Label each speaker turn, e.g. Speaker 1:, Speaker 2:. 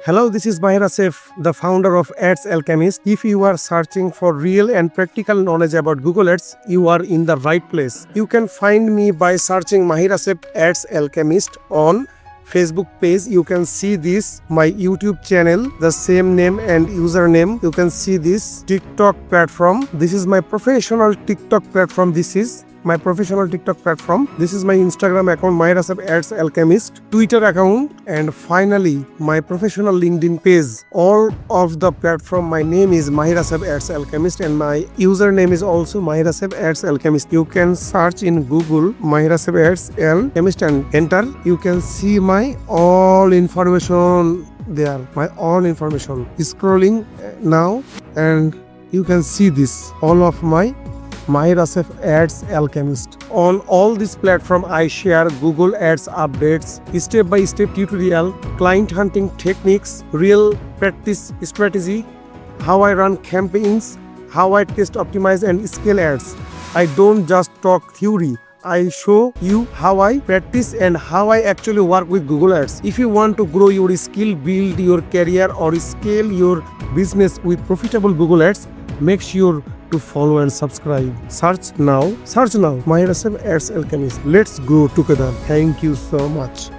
Speaker 1: Hello, this is Mahir Asef, the founder of AdsAlchemist. If you are searching for real and practical knowledge about Google Ads, you are in the right place. You can find me by searching Mahir Asef AdsAlchemist on Facebook page. You can see this, my YouTube channel, the same name and username. You can see this TikTok platform. This is my professional TikTok platform. This is my Instagram account, Mahir Asef AdsAlchemist, Twitter account, and finally my professional LinkedIn page. All of the platform, my name is Mahir Asef AdsAlchemist and my username is also Mahir Asef AdsAlchemist. You can search in Google Mahir Asef AdsAlchemist and enter. You can see my all information there, my all information. Scrolling now and you can see this, all of my Mahir Asef AdsAlchemist. On all this platform, I share Google Ads updates, step-by-step tutorial, client hunting techniques, real practice strategy, how I run campaigns, how I test, optimize, and scale ads. I don't just talk theory. I show you how I practice and how I actually work with Google Ads. If you want to grow your skill, build your career, or scale your business with profitable Google Ads, make sure to follow and subscribe. Search now, Mahir Asef AdsAlchemist. Let's grow together. Thank you so much.